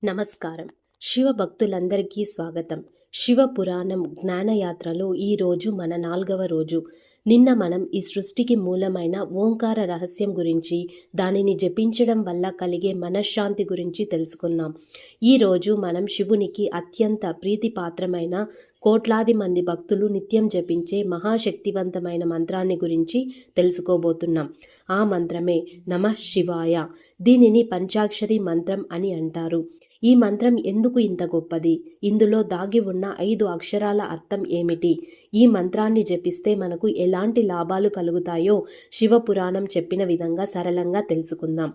నమస్కారం. శివ భక్తులందరికీ స్వాగతం. శివ పురాణం జ్ఞానయాత్రలో ఈరోజు మన 4వ రోజు. నిన్న మనం ఈ సృష్టికి మూలమైన ఓంకార రహస్యం గురించి, దానిని జపించడం వల్ల కలిగే మనశ్శాంతి గురించి తెలుసుకున్నాం. ఈరోజు మనం శివునికి అత్యంత ప్రీతిపాత్రమైన, కోట్లాది మంది భక్తులు నిత్యం జపించే మహాశక్తివంతమైన మంత్రాన్ని గురించి తెలుసుకోబోతున్నాం. ఆ మంత్రమే నమః శివాయ. దీనిని పంచాక్షరి మంత్రం అని అంటారు. ఈ మంత్రం ఎందుకు ఇంత గొప్పది? ఇందులో దాగి ఉన్న 5 అక్షరాల అర్థం ఏమిటి? ఈ మంత్రాన్ని జపిస్తే మనకు ఎలాంటి లాభాలు కలుగుతాయో శివపురాణం చెప్పిన విధంగా సరళంగా తెలుసుకుందాం.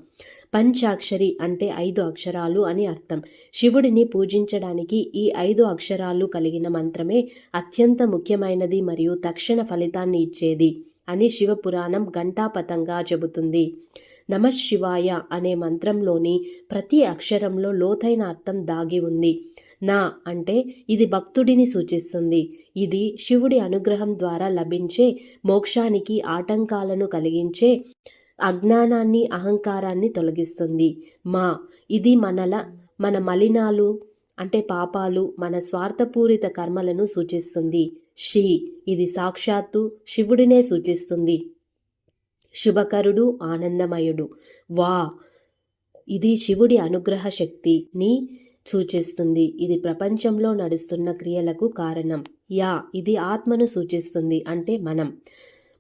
పంచాక్షరి అంటే 5 అక్షరాలు అని అర్థం. శివుడిని పూజించడానికి ఈ 5 అక్షరాలు కలిగిన మంత్రమే అత్యంత ముఖ్యమైనది మరియు తక్షణ ఫలితాన్ని ఇచ్చేది అని శివపురాణం ఘంటాపథంగా చెబుతుంది. నమః శివాయ అనే మంత్రంలోని ప్రతి అక్షరంలో లోతైన అర్థం దాగి ఉంది. నా అంటే ఇది భక్తుడిని సూచిస్తుంది. ఇది శివుడి అనుగ్రహం ద్వారా లభించే మోక్షానికి ఆటంకాలను కలిగించే అజ్ఞానాన్ని, అహంకారాన్ని తొలగిస్తుంది. మా ఇది మన మలినాలు అంటే పాపాలు, మన స్వార్థపూరిత కర్మలను సూచిస్తుంది. షి ఇది సాక్షాత్తు శివుడినే సూచిస్తుంది. శుభకరుడు, ఆనందమయుడు. వా ఇది శివుడి అనుగ్రహ శక్తిని సూచిస్తుంది. ఇది ప్రపంచంలో నడుస్తున్న క్రియలకు కారణం. యా ఇది ఆత్మను సూచిస్తుంది, అంటే మనం.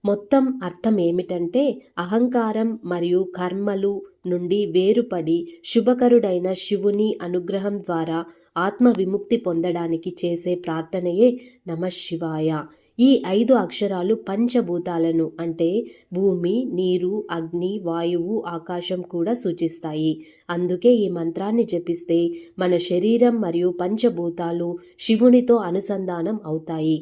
మొత్తం అర్థం ఏమిటంటే అహంకారం మరియు కర్మలు నుండి వేరుపడి శుభకరుడైన శివుని అనుగ్రహం ద్వారా ఆత్మ విముక్తి పొందడానికి చేసే ప్రార్థనయే నమః శివాయ. ఈ 5 అక్షరాలు పంచభూతాలను అంటే భూమి, నీరు, అగ్ని, వాయువు, ఆకాశం కూడా సూచిస్తాయి. అందుకే ఈ మంత్రాన్ని జపిస్తే మన శరీరం మరియు పంచభూతాలు శివునితో అనుసంధానం అవుతాయి.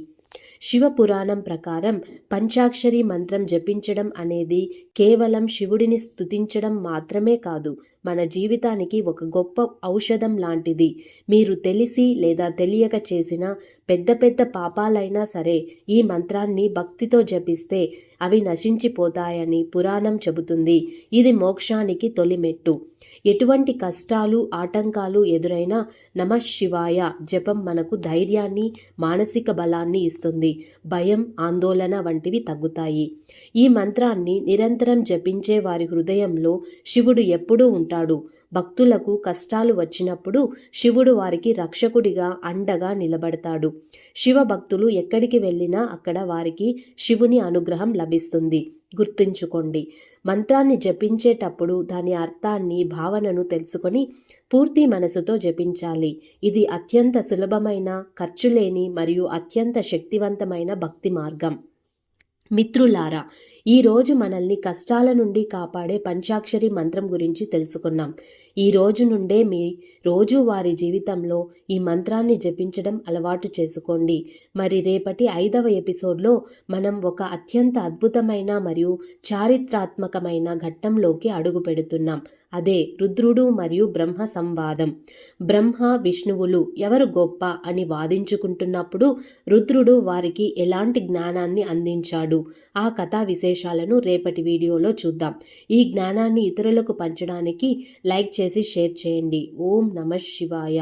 శివపురాణం ప్రకారం పంచాక్షరి మంత్రం జపించడం అనేది కేవలం శివుడిని స్తుతించడం మాత్రమే కాదు, మన జీవితానికి ఒక గొప్ప ఔషధం లాంటిది. మీరు తెలిసి లేదా తెలియక చేసిన పెద్ద పెద్ద పాపాలైనా సరే ఈ మంత్రాన్ని భక్తితో జపిస్తే అవి నశించిపోతాయని పురాణం చెబుతుంది. ఇది మోక్షానికి తొలిమెట్టు. ఎటువంటి కష్టాలు, ఆటంకాలు ఎదురైనా నమః శివాయ జపం మనకు ధైర్యాన్ని, మానసిక బలాన్ని ఇస్తుంది. భయం, ఆందోళన వంటివి తగ్గుతాయి. ఈ మంత్రాన్ని నిరంతరం జపించే వారి హృదయంలో శివుడు ఎప్పుడూ ఉంటాడు. భక్తులకు కష్టాలు వచ్చినప్పుడు శివుడు వారికి రక్షకుడిగా, అండగా నిలబడతాడు. శివ భక్తులు ఎక్కడికి వెళ్ళినా అక్కడ వారికి శివుని అనుగ్రహం లభిస్తుంది. గుర్తుంచుకోండి, మంత్రాన్ని జపించేటప్పుడు దాని అర్థాన్ని, భావనను తెలుసుకొని పూర్తి మనసుతో జపించాలి. ఇది అత్యంత సులభమైన, ఖర్చులేని మరియు అత్యంత శక్తివంతమైన భక్తి మార్గం. మిత్రులారా, ఈరోజు మనల్ని కష్టాల నుండి కాపాడే పంచాక్షరి మంత్రం గురించి తెలుసుకున్నాం. ఈ రోజు నుండే మీ రోజువారీ జీవితంలో ఈ మంత్రాన్ని జపించడం అలవాటు చేసుకోండి. మరి రేపటి 5వ ఎపిసోడ్లో మనం ఒక అత్యంత అద్భుతమైన మరియు చారిత్రాత్మకమైన ఘట్టంలోకి అడుగు పెడుతున్నాం. అదే రుద్రుడు మరియు బ్రహ్మ సంవాదం. బ్రహ్మ, విష్ణువులు ఎవరు గొప్ప అని వాదించుకుంటున్నప్పుడు రుద్రుడు వారికి ఎలాంటి జ్ఞానాన్ని అందించాడు, ఆ కథా విశేషాలను రేపటి వీడియోలో చూద్దాం. ఈ జ్ఞానాన్ని ఇతరులకు పంచడానికి లైక్ చేసి షేర్ చేయండి. ఓం నమః శివాయ.